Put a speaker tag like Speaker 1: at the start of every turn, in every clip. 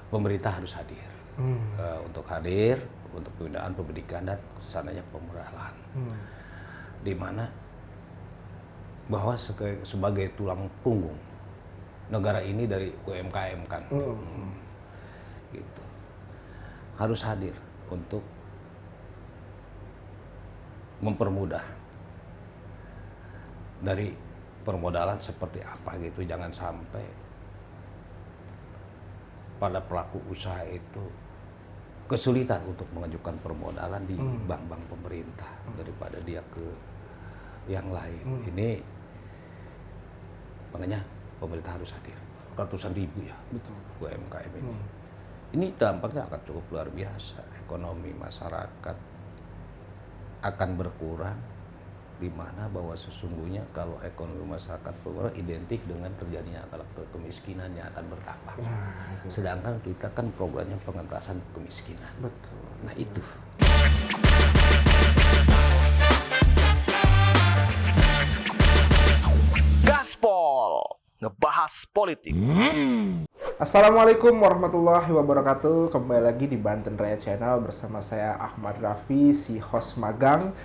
Speaker 1: pemerintah harus hadir untuk pemindahan pendidikan dan sananya pemodalan, di mana bahwa sebagai tulang punggung negara ini dari UMKM kan, gitu, harus hadir untuk mempermudah dari permodalan seperti apa gitu. Jangan sampai pada pelaku usaha itu kesulitan untuk mengajukan permodalan di bank-bank pemerintah daripada dia ke yang lain. Ini makanya pemerintah harus hadir, ratusan ribu ya. Betul. UMKM ini. Ini dampaknya akan cukup luar biasa. Ekonomi masyarakat akan berkurang, di mana bahwa sesungguhnya kalau ekonomi masyarakat berkurang identik dengan terjadinya kemiskinan yang akan bertambah. Sedangkan kita kan programnya pengentasan kemiskinan.
Speaker 2: Betul.
Speaker 1: Nah itu.
Speaker 3: Gaspol ngebahas politik.
Speaker 2: Assalamualaikum warahmatullahi wabarakatuh. Kembali lagi di Banten Raya Channel bersama saya Ahmad Raffi, si host magang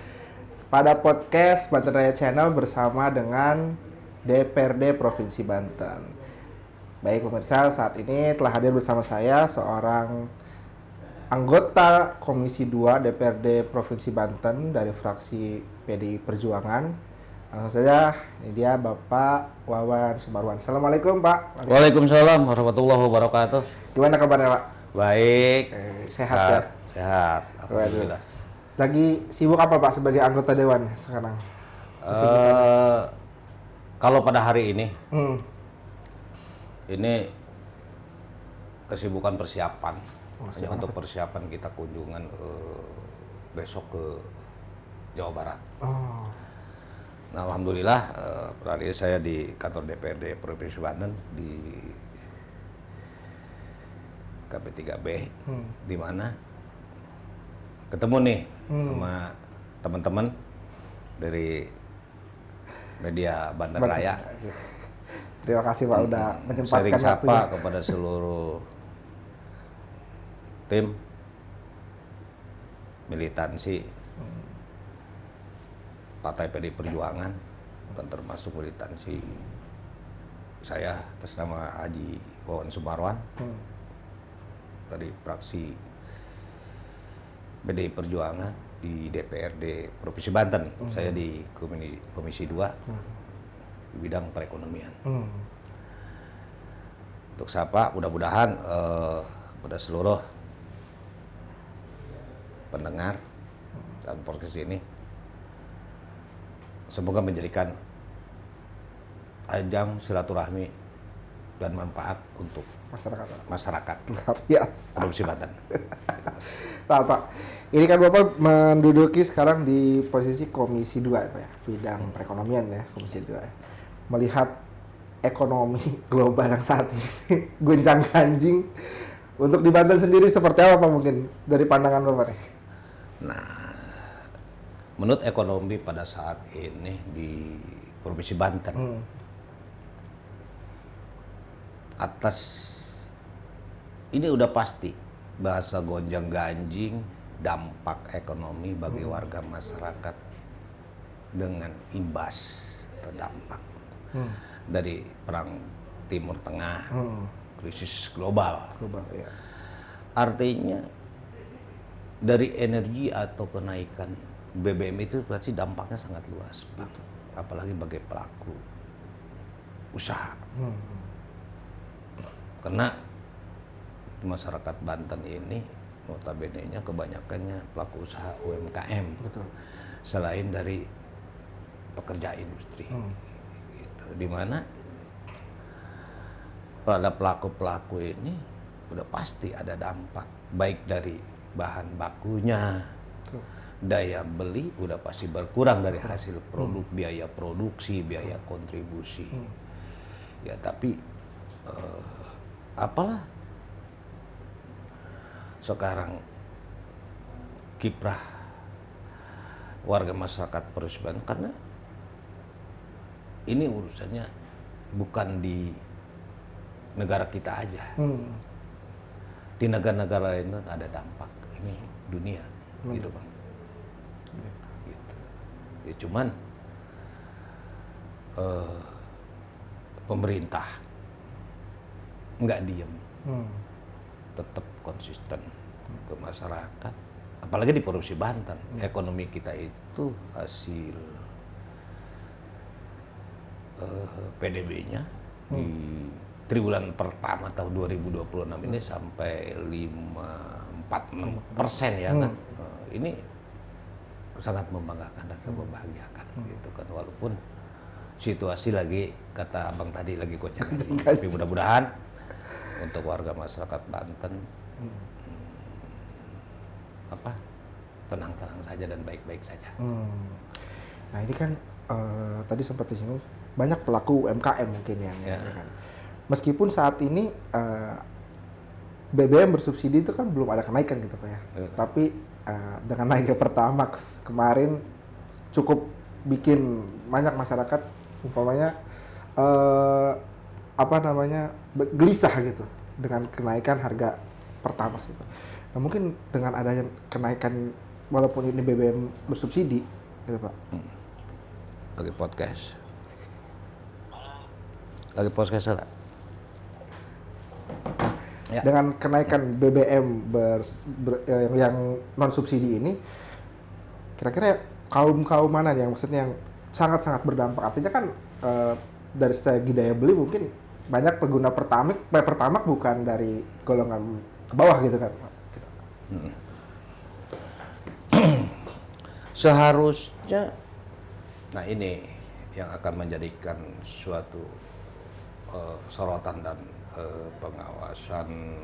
Speaker 2: pada podcast Banten Raya Channel bersama dengan DPRD Provinsi Banten. Baik pemirsa, saat ini telah hadir bersama saya seorang anggota Komisi 2 DPRD Provinsi Banten dari fraksi PDI Perjuangan. Langsung saja, ini dia Bapak Wawan Sumarwan. Assalamualaikum Pak.
Speaker 1: Waalaikumsalam warahmatullahi wabarakatuh.
Speaker 2: Gimana kabarnya Pak?
Speaker 1: Baik.
Speaker 2: Sehat ya?
Speaker 1: Sehat. Alhamdulillah.
Speaker 2: Lagi sibuk apa Pak sebagai anggota Dewan sekarang?
Speaker 1: Kalau pada hari ini, ini kesibukan persiapan. Hanya untuk persiapan kita kunjungan besok ke Jawa Barat.
Speaker 2: Oh.
Speaker 1: Nah, alhamdulillah tadi saya di kantor DPRD Provinsi Banten di KP3B, di mana ketemu nih sama teman-teman dari media Banten Raya.
Speaker 2: Terima kasih Pak udah menyempatkan
Speaker 1: Sering sapa
Speaker 2: waktunya
Speaker 1: kepada seluruh tim militansi Partai PDI Perjuangan, dan termasuk militansi saya atas nama Haji Wawan Sumarwan dari fraksi PDI Perjuangan di DPRD Provinsi Banten. Saya di Komisi 2 di bidang perekonomian. Untuk sapa, mudah-mudahan kepada seluruh pendengar dan podcast ini semoga menjadikan ajang silaturahmi dan manfaat untuk masyarakat
Speaker 2: luar biasa.
Speaker 1: Provinsi Banten.
Speaker 2: Pak, ini kan Bapak menduduki sekarang di posisi Komisi 2 ya Pak ya, bidang perekonomian ya, Komisi 2 ya. Melihat ekonomi global yang saat ini gonjang ganjing, untuk di Banten sendiri seperti apa Pak mungkin dari pandangan Bapak nih?
Speaker 1: Nah, menurut ekonomi pada saat ini di Provinsi Banten, atas ini udah pasti bahasa gonjang ganjing dampak ekonomi bagi warga masyarakat dengan imbas atau dampak dari perang Timur Tengah, krisis global.
Speaker 2: Ya.
Speaker 1: Artinya dari energi atau kenaikan BBM itu pasti dampaknya sangat luas, Pak. Apalagi bagi pelaku usaha. Karena masyarakat Banten ini notabene-nya kebanyakannya pelaku usaha UMKM.
Speaker 2: Betul.
Speaker 1: Selain dari pekerja industri. Gitu. Di mana pada pelaku-pelaku ini udah pasti ada dampak, baik dari bahan bakunya, daya beli udah pasti berkurang dari hasil produk, biaya produksi, biaya kontribusi. Ya tapi apalah sekarang kiprah warga masyarakat Provinsi, karena ini urusannya bukan di negara kita aja. di negara-negara lain ada dampak. Ini dunia, gitu Bang. Gitu. Ya, cuman pemerintah nggak diem, tetap konsisten ke masyarakat. Apalagi di Provinsi Banten, ekonomi kita itu hasil PDB-nya di triwulan pertama tahun 2026 ini sampai 5,46% ya kan. Ini sangat membanggakan dan membahagiakan gitu kan, walaupun situasi lagi kata Abang tadi lagi kocak, tapi mudah-mudahan untuk warga masyarakat Banten tenang-tenang saja dan baik-baik saja.
Speaker 2: Nah ini kan tadi sempat disinggung banyak pelaku UMKM mungkin yang ya kan. Meskipun saat ini BBM bersubsidi itu kan belum ada kenaikan gitu Pak ya. Tapi dengan naiknya Pertamax kemarin cukup bikin banyak masyarakat umpamanya gelisah gitu dengan kenaikan harga Pertamax itu. Nah mungkin dengan adanya kenaikan walaupun ini BBM bersubsidi gitu Pak.
Speaker 1: Lagi podcast lah. Ya.
Speaker 2: Dengan kenaikan BBM yang non subsidi ini, kira-kira kaum mana yang maksudnya yang sangat-sangat berdampak? Artinya kan dari segi daya beli mungkin banyak pengguna Pertamax bukan dari golongan ke bawah gitu kan?
Speaker 1: Seharusnya, nah ini yang akan menjadikan suatu sorotan dan pengawasan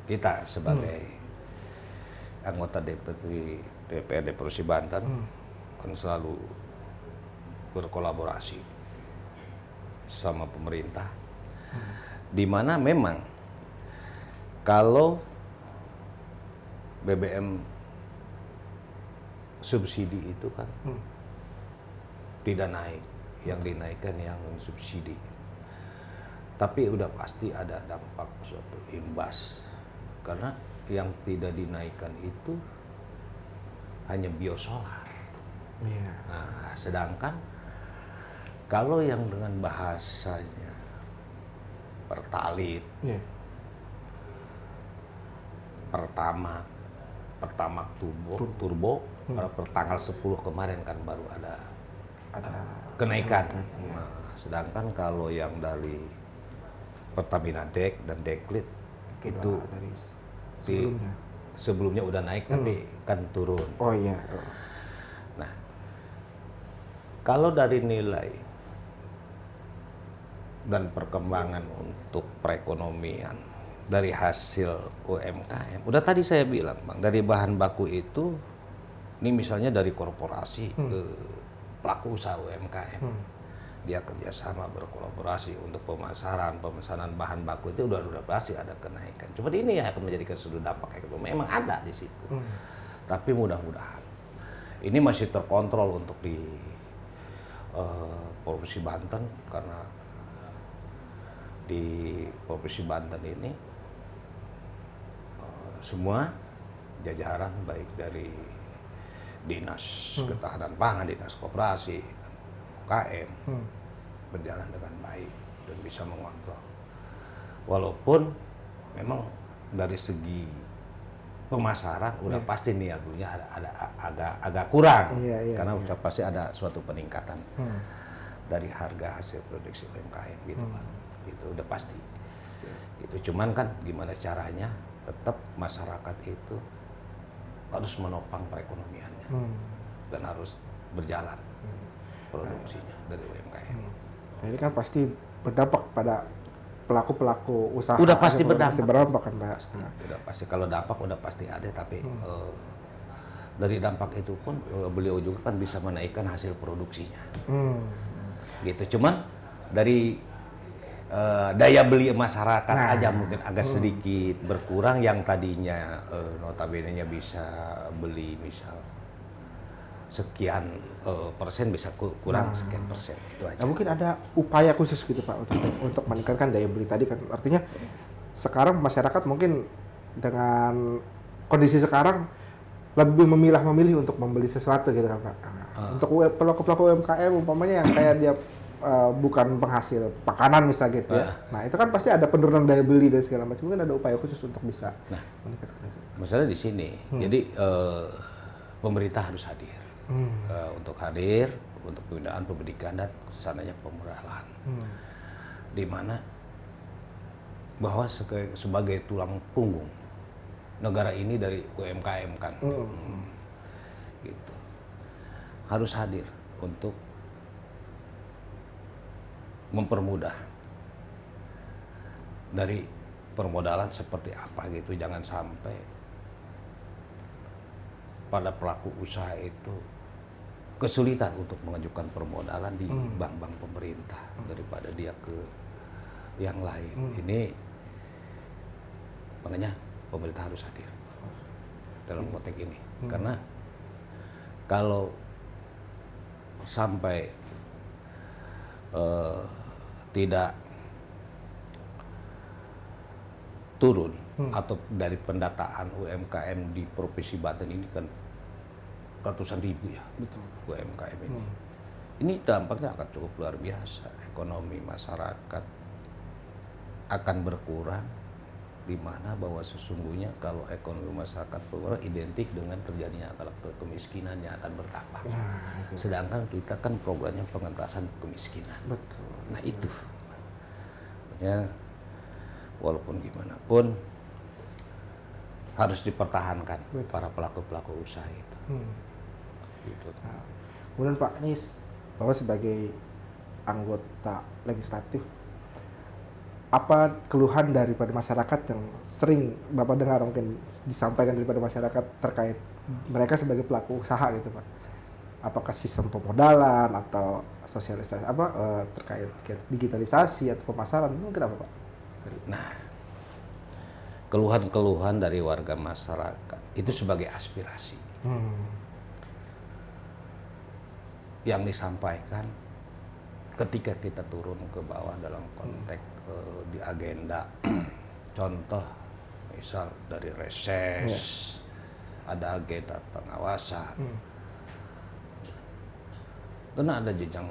Speaker 1: kita sebagai anggota DPRD Provinsi Banten kan selalu berkolaborasi sama pemerintah, di mana memang kalau BBM subsidi itu kan tidak naik, yang dinaikkan yang subsidi. Tapi udah pasti ada dampak suatu imbas, karena yang tidak dinaikkan itu hanya biosolar.
Speaker 2: Yeah.
Speaker 1: Nah, sedangkan kalau yang dengan bahasanya Pertalit, Pertamax turbo, tanggal 10 kemarin kan baru ada kenaikan. Nah, sedangkan kalau yang dari Pertamina Dek dan Deklit itu dari sebelumnya udah naik tapi kan turun.
Speaker 2: Oh iya.
Speaker 1: Nah, kalau dari nilai dan perkembangan untuk perekonomian dari hasil UMKM, udah tadi saya bilang Bang, dari bahan baku itu, ini misalnya dari korporasi ke pelaku usaha UMKM, dia kerjasama berkolaborasi untuk pemesanan bahan baku itu udah pasti ada kenaikan. Cuma ini yang akan menjadikan sudut dampak ekonomi memang ada di situ. Tapi mudah-mudahan ini masih terkontrol untuk di Provinsi Banten, karena di Provinsi Banten ini semua jajaran baik dari Dinas Ketahanan Pangan, Dinas Koperasi, UKM berjalan dengan baik dan bisa mengontrol. Walaupun memang dari segi pemasaran udah pasti nih dulunya ada agak kurang, karena pasti ada suatu peningkatan dari harga hasil produksi UMKM gitu Pak. Itu udah pasti. Gitu. Cuman kan gimana caranya tetap masyarakat itu harus menopang perekonomiannya dan harus berjalan produksinya dari UMKM.
Speaker 2: Nah, ini kan pasti berdampak pada pelaku usaha.
Speaker 1: Udah pasti berdampak.
Speaker 2: Pasti berdampak kan Pak.
Speaker 1: Udah pasti, kalau dampak udah pasti ada, tapi dari dampak itu pun beliau juga kan bisa menaikkan hasil produksinya. Gitu. Cuman dari daya beli masyarakat aja mungkin agak sedikit berkurang, yang tadinya notabene-nya bisa beli misal sekian persen bisa kurang sekian persen, itu aja.
Speaker 2: Nah, mungkin ada upaya khusus gitu Pak untuk meningkatkan daya beli tadi kan, artinya sekarang masyarakat mungkin dengan kondisi sekarang lebih memilih untuk membeli sesuatu gitu kan Pak. Untuk pelaku-pelaku UMKM umpamanya yang kayak dia bukan penghasil makanan misalnya gitu ya. Nah, itu kan pasti ada penurunan daya beli dan segala macam. Mungkin ada upaya khusus untuk bisa meningkatkan itu.
Speaker 1: Masalah di sini. Jadi pemerintah harus hadir. Untuk hadir untuk pembinaan pendidikan dan kesananya pemodalan. Di mana bahwa sebagai tulang punggung negara ini dari UMKM kan. Gitu. Harus hadir untuk mempermudah dari permodalan seperti apa gitu. Jangan sampai pada pelaku usaha itu kesulitan untuk mengajukan permodalan di bank-bank pemerintah daripada dia ke yang lain. Ini makanya pemerintah harus hadir dalam konteks ini. Karena kalau sampai tidak turun atau dari pendataan UMKM di Provinsi Banten ini kan ratusan ribu ya.
Speaker 2: Betul.
Speaker 1: UMKM ini. Ini dampaknya akan cukup luar biasa. Ekonomi masyarakat akan berkurang, di mana bahwa sesungguhnya kalau ekonomi masyarakat berkurang identik dengan terjadinya kalau kemiskinannya akan bertambah. Sedangkan kita kan programnya pengentasan kemiskinan.
Speaker 2: Betul.
Speaker 1: Nah itu, makanya walaupun gimana pun harus dipertahankan para pelaku-pelaku usaha itu. Gitu.
Speaker 2: Nah, kemudian Pak, ini Bapak sebagai anggota legislatif, apa keluhan daripada masyarakat yang sering Bapak dengar mungkin disampaikan daripada masyarakat terkait mereka sebagai pelaku usaha gitu Pak? Apakah sistem pemodalan atau sosialisasi terkait digitalisasi atau pemasaran, mungkin apa Pak?
Speaker 1: Nah, keluhan-keluhan dari warga masyarakat itu sebagai aspirasi yang disampaikan ketika kita turun ke bawah dalam konteks di agenda. Contoh misal dari reses, ada agenda pengawasan, karena ada jenjang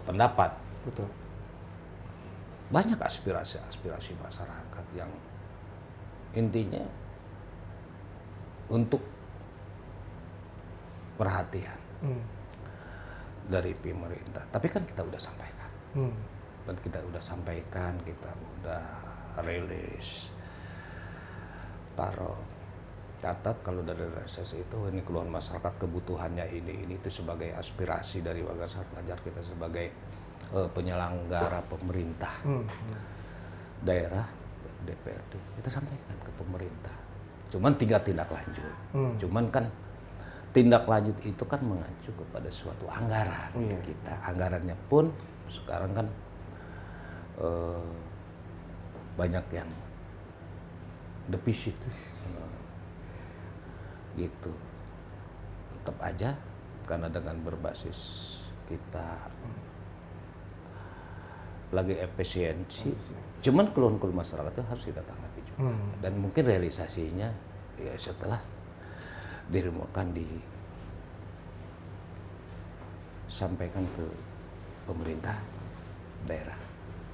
Speaker 1: pendapat.
Speaker 2: Betul.
Speaker 1: Banyak aspirasi masyarakat yang intinya untuk perhatian dari pemerintah. Tapi kan kita udah sampaikan. Dan kita udah sampaikan, kita udah rilis, taruh, catat kalau dari reses itu ini keluhan masyarakat, kebutuhannya ini itu sebagai aspirasi dari warga masyarakat, ajar kita sebagai penyelenggara pemerintah daerah, DPRD, kita sampaikan ke pemerintah. Cuman tinggal tindak lanjut. Cuman kan tindak lanjut itu kan mengacu kepada suatu anggaran kita. Anggarannya pun sekarang kan banyak yang defisit. Gitu. Tetap aja karena dengan berbasis kita lagi efisiensi. Cuman keluhan-keluhan masyarakat itu harus kita tanggapi juga. Dan mungkin realisasinya ya setelah diremukan disampaikan ke pemerintah daerah,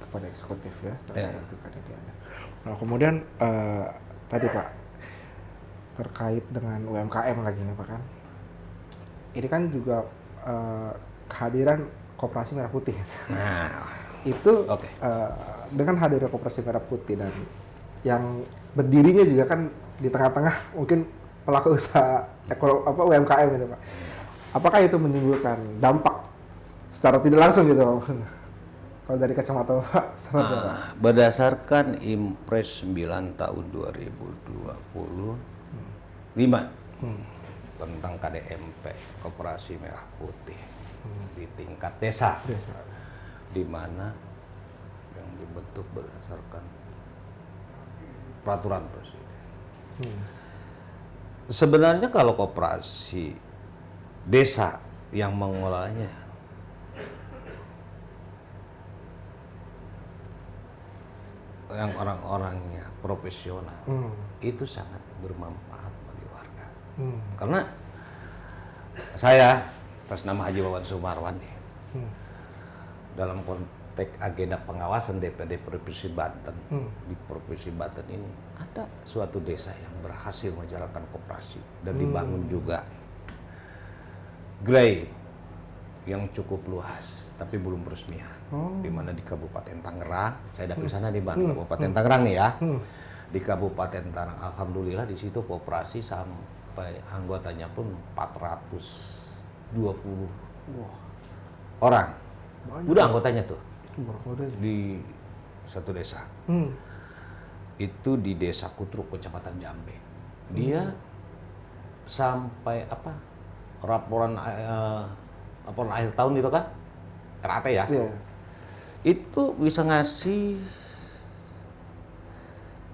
Speaker 2: kepada eksekutif ya terkait itu kan ini ada. Nah kemudian tadi Pak terkait dengan UMKM lagi nih Pak kan, ini kan juga kehadiran Koperasi Merah Putih.
Speaker 1: Nah
Speaker 2: itu dengan hadirnya Koperasi Merah Putih dan yang berdirinya juga kan di tengah-tengah mungkin pelaku usaha UMKM ini Pak. Apakah itu menimbulkan dampak secara tidak langsung gitu Pak? Kalau dari kacamata Pak, seperti apa?
Speaker 1: Berdasarkan Impres 9 tahun 2025 tentang KDMP, Koperasi Merah Putih di tingkat desa. Di mana yang dibentuk berdasarkan peraturan presiden. Sebenarnya kalau koperasi desa yang mengelolanya yang orang-orangnya profesional, itu sangat bermanfaat bagi warga. Karena saya atas nama Haji Wawan Sumarwan dalam konteks agenda pengawasan DPD Provinsi Banten, di Provinsi Banten ini ada suatu desa yang berhasil menjalankan koperasi dan dibangun juga gerai yang cukup luas tapi belum peresmian, di mana di Kabupaten Tangerang. Saya dapil sana di Banten, Kabupaten Tangerang nih ya. Di Kabupaten Tangerang, alhamdulillah di situ koperasi sampai anggotanya pun 420 orang.
Speaker 2: Banyak.
Speaker 1: Udah anggotanya tuh
Speaker 2: Model.
Speaker 1: di satu desa. Itu di Desa Kutruk, Kecamatan Jambe. Dia sampai laporan akhir tahun itu kan, RAT ya.
Speaker 2: Iya.
Speaker 1: Itu bisa ngasih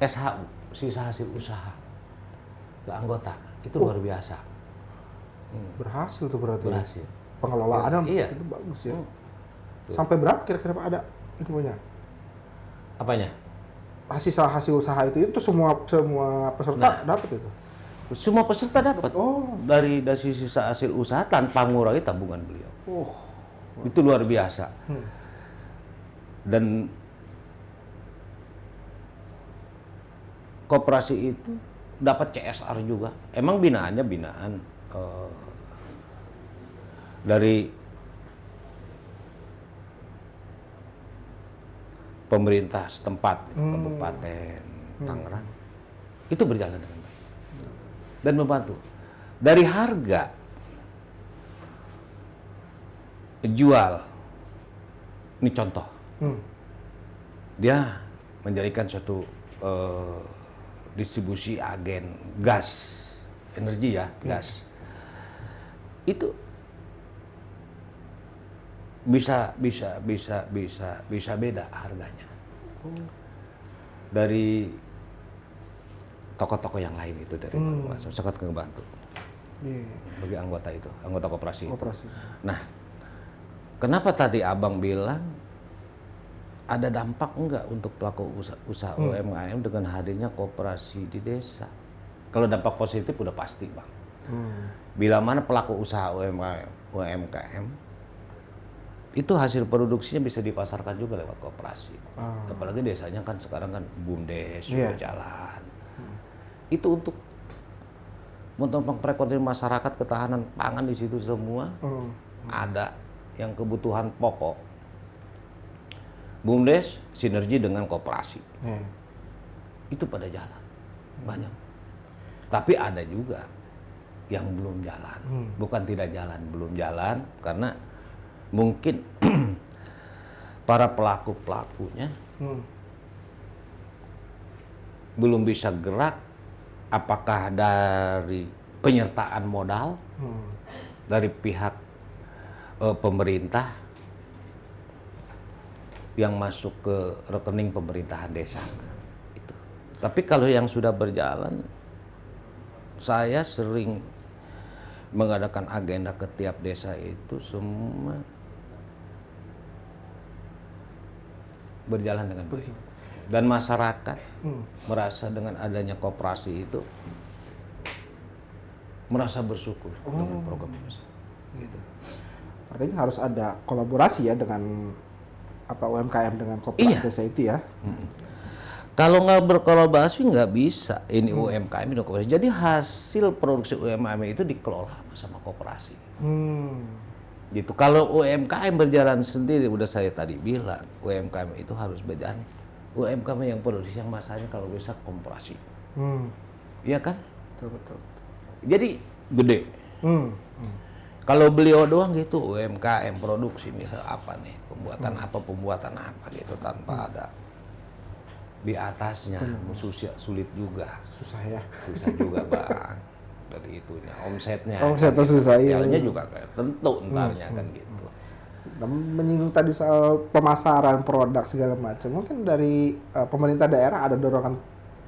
Speaker 1: SHU, sisa hasil usaha ke anggota. Itu luar biasa.
Speaker 2: Berhasil tuh berarti.
Speaker 1: Berhasil.
Speaker 2: Pengelolaannya
Speaker 1: Iya.
Speaker 2: itu bagus ya.
Speaker 1: Tuh.
Speaker 2: Sampai berapa kira-kira Pak ada infonya?
Speaker 1: Apanya?
Speaker 2: Hasil usaha itu semua peserta dapat itu.
Speaker 1: Semua peserta dapat.
Speaker 2: Oh.
Speaker 1: Dari sisa hasil usaha tanpa mengurangi tabungan beliau.
Speaker 2: Oh.
Speaker 1: Itu luar biasa. Dan koperasi itu dapat CSR juga. Emang binaannya binaan dari pemerintah setempat, Kabupaten Tangerang. Itu berjalan dengan baik dan membantu. Dari harga jual, ini contoh, dia menjadikan suatu distribusi agen gas, energi ya, gas. Itu bisa beda harganya dari toko-toko yang lain itu, dari sangat ngebantu bagi anggota itu, anggota koperasi. Nah, kenapa tadi abang bilang ada dampak enggak untuk pelaku usaha UMKM dengan hadirnya koperasi di desa? Kalau dampak positif udah pasti bang. Bila mana pelaku usaha UMKM itu hasil produksinya bisa dipasarkan juga lewat koperasi. Apalagi desanya kan sekarang kan BUMDes sudah jalan. Itu untuk menopang perekonomian masyarakat, ketahanan pangan di situ semua. Ada yang kebutuhan pokok. BUMDes sinergi dengan koperasi. Itu pada jalan. Banyak. Tapi ada juga yang belum jalan. Bukan tidak jalan, belum jalan karena mungkin para pelaku-pelakunya belum bisa gerak, apakah dari penyertaan modal dari pihak pemerintah yang masuk ke rekening pemerintahan desa itu. Tapi kalau yang sudah berjalan, saya sering mengadakan agenda ke tiap desa itu semua berjalan dengan baik. Dan masyarakat merasa dengan adanya koperasi itu merasa bersyukur dengan program ini.
Speaker 2: Gitu. Artinya harus ada kolaborasi ya dengan UMKM dengan koperasi desa itu ya.
Speaker 1: Kalau nggak berkolaborasi nggak bisa ini UMKM dan koperasi. Jadi hasil produksi UMKM itu dikelola sama koperasi. Gitu. Kalau UMKM berjalan sendiri, udah saya tadi bilang, UMKM itu harus berjalan. UMKM yang produksi yang masanya kalau bisa koperasi. Iya kan?
Speaker 2: Betul.
Speaker 1: Jadi gede. Kalau beliau doang gitu UMKM produksi misal apa nih, pembuatan apa gitu tanpa ada di atasnya, sulit juga.
Speaker 2: Susah ya.
Speaker 1: Susah juga bang. Dari itunya, omsetnya
Speaker 2: susah ya.
Speaker 1: Jalannya juga kayak tentu entarnya kan gitu.
Speaker 2: Dan menyinggung tadi soal pemasaran produk segala macam, mungkin dari pemerintah daerah ada dorongan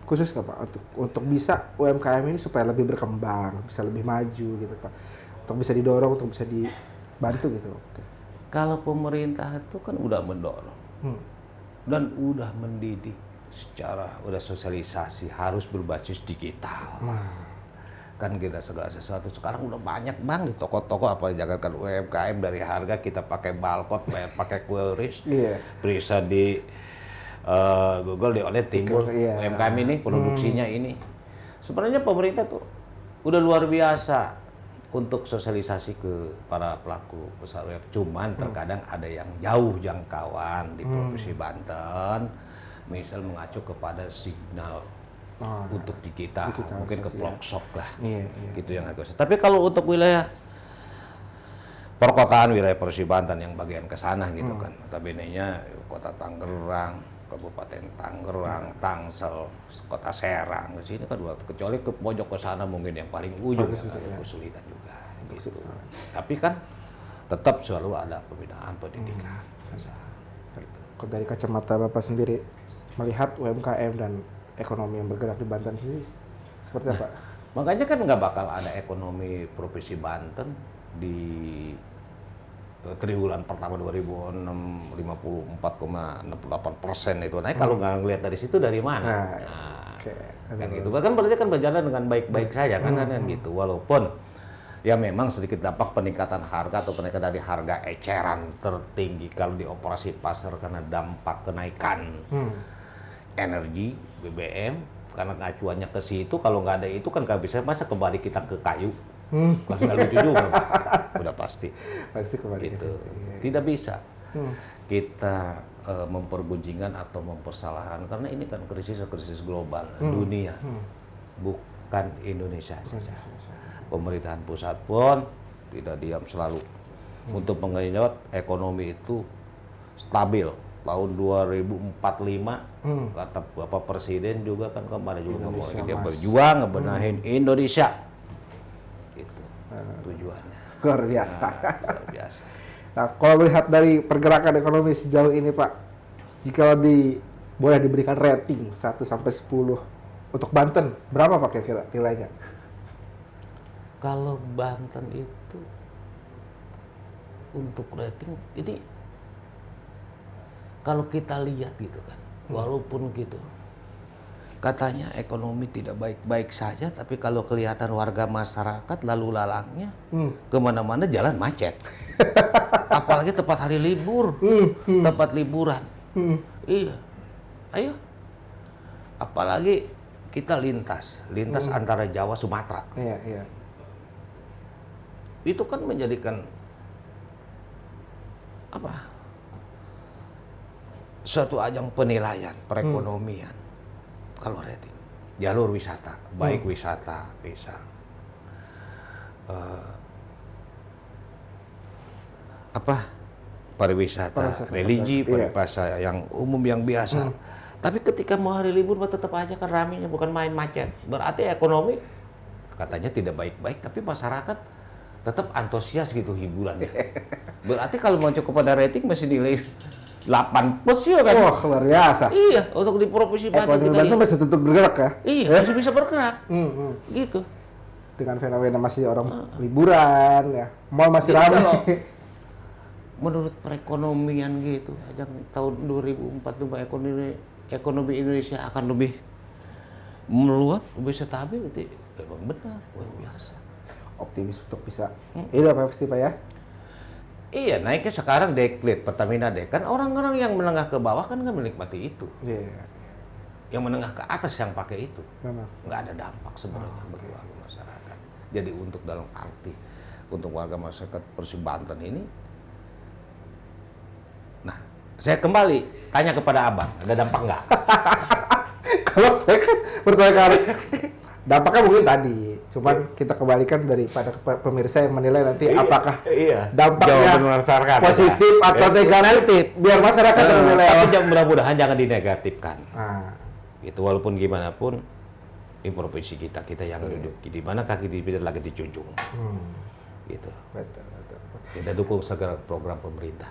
Speaker 2: khusus nggak Pak untuk bisa UMKM ini supaya lebih berkembang, bisa lebih maju gitu Pak, untuk bisa didorong, untuk bisa dibantu gitu.
Speaker 1: Kalau pemerintah itu kan udah mendorong dan udah mendidik secara udah sosialisasi harus berbasis digital. Kan kita segala sesuatu sekarang udah banyak bang di toko-toko apa jangankan UMKM dari harga kita pakai barcode, pakai QRIS, bisa di Google oleh timbul UMKM ini produksinya ini. Sebenarnya pemerintah tuh udah luar biasa untuk sosialisasi ke para pelaku usaha UMKM. Cuman terkadang ada yang jauh jangkauan di Provinsi Banten, misal mengacu kepada signal untuk digital mungkin ke pelosok lah, gitu yang agak. Tapi kalau untuk wilayah perkotaan, wilayah Provinsi Banten yang bagian ke sana gitu kan, notabene-nya kota Tangerang, Kabupaten Tangerang, Tangsel, Kota Serang, ke sini kan kecuali ke pojok ke sana mungkin yang paling ujung kesulitan juga. Gitu. Tapi kan tetap selalu ada pembinaan pendidikan.
Speaker 2: Dari kacamata Bapak sendiri melihat UMKM dan ekonomi yang bergerak di Banten sendiri seperti apa?
Speaker 1: Makanya kan nggak bakal ada ekonomi Provinsi Banten di triwulan pertama 2006 54,68% itu naik. Kalau nggak ngelihat dari situ dari mana? Kan gitu. Kan berarti kan berjalan dengan baik-baik saja kan gitu. Walaupun ya memang sedikit dampak peningkatan harga atau peningkatan dari harga eceran tertinggi kalau di operasi pasar karena dampak kenaikan energi BBM karena acuannya ke situ. Kalau nggak ada itu kan nggak bisa, masa kembali kita ke kayu. Kan nggak lucu juga, udah pasti kembali gitu. Tidak bisa kita mempergunjingan atau mempersalahkan karena ini kan krisis global dunia, bukan Indonesia saja. Pemerintahan pusat pun tidak diam selalu untuk menggenjot ekonomi itu stabil. Tahun 2045 kata Bapak Presiden juga kan kemarin juga ngomong dia berjuang ngebenahin Indonesia. Itu tujuannya.
Speaker 2: Luar biasa.
Speaker 1: Luar biasa.
Speaker 2: Nah, kalau melihat dari pergerakan ekonomi sejauh ini Pak, jika boleh diberikan rating 1 sampai 10 untuk Banten, berapa Pak kira-kira nilainya?
Speaker 1: Kalau Banten itu untuk rating, ini kalau kita lihat gitu kan, walaupun gitu, katanya ekonomi tidak baik-baik saja, tapi kalau kelihatan warga masyarakat lalu lalangnya kemana-mana jalan macet, apalagi tepat hari libur, tempat liburan, iya, ayo, apalagi kita lintas antara Jawa Sumatera.
Speaker 2: Iya.
Speaker 1: Itu kan menjadikan suatu ajang penilaian perekonomian. Kalau rating jalur wisata, baik wisata misal pariwisata, religi, pariwisata yang umum yang biasa. Tapi ketika mau hari libur tetap aja kan ramenya, bukan main macet. Berarti ekonomi katanya tidak baik-baik, tapi masyarakat tetap antusias gitu hiburannya. Berarti kalau mau cukup pada rating masih nilai 8+ ya kan?
Speaker 2: Wah, luar biasa.
Speaker 1: Iya, untuk di Provinsi Banten
Speaker 2: kita Banten masih tetap bergerak ya?
Speaker 1: Iya, masih bisa bergerak. Gitu.
Speaker 2: Dengan fenomena masih orang liburan ya, mall masih ramai.
Speaker 1: Menurut perekonomian gitu, ajang tahun 2045 ekonomi Indonesia akan lebih meluap, lebih stabil, itu memang benar, luar biasa.
Speaker 2: Optimis untuk bisa ini apa pasti Pak ya?
Speaker 1: Iya, naiknya sekarang deklit Pertamina kan orang-orang yang menengah ke bawah kan menikmati itu. Yang menengah ke atas yang pakai itu. Nggak ada dampak sebenarnya bagi warga masyarakat. Jadi untuk dalam arti untuk warga masyarakat Provinsi Banten ini, nah saya kembali tanya kepada Abang, ada dampak nggak?
Speaker 2: Kalau saya kan bertanya-kali dampaknya mungkin tadi, cuman kita kembalikan daripada pemirsa yang menilai nanti apakah dampaknya positif atau negatif, biar masyarakat menilai.
Speaker 1: Tapi mudah-mudahan jangan dinegatifkan. Itu walaupun gimana pun, di provinsi kita yang duduk di mana kaki kita lagi dijunjung. Gitu.
Speaker 2: Betul.
Speaker 1: Kita dukung segala program pemerintah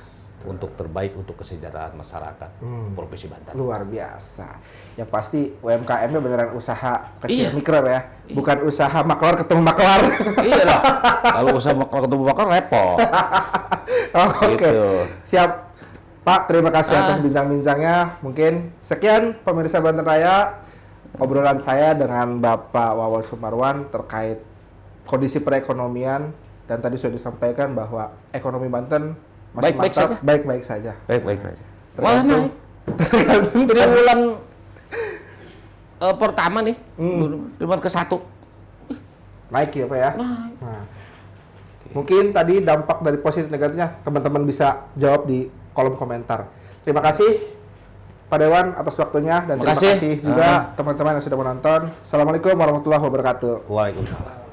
Speaker 1: untuk terbaik untuk kesejahteraan masyarakat Provinsi Banten.
Speaker 2: Luar biasa. Yang pasti UMKM-nya beneran usaha kecil mikro ya, bukan usaha maklar ketemu maklar.
Speaker 1: Iya lah. Kalau usaha maklar ketemu maklar repot.
Speaker 2: Oke.
Speaker 1: Gitu.
Speaker 2: Siap. Pak, terima kasih atas bincang-bincangnya. Mungkin sekian pemirsa Banten Raya, obrolan saya dengan Bapak Wawan Sumarwan terkait kondisi perekonomian, dan tadi sudah disampaikan bahwa ekonomi Banten masih
Speaker 1: Baik-baik
Speaker 2: mantap,
Speaker 1: saja.
Speaker 2: baik-baik saja.
Speaker 1: Baik-baik saja.
Speaker 2: Tergantung
Speaker 1: Triwulan pertama nih, triwulan ke-1.
Speaker 2: naik ya Pak ya. Nah, mungkin tadi dampak dari positif negatifnya teman-teman bisa jawab di kolom komentar. Terima kasih Pak Dewan atas waktunya, dan terima kasih juga teman-teman yang sudah menonton. Assalamualaikum warahmatullahi wabarakatuh.
Speaker 1: Waalaikumsalam.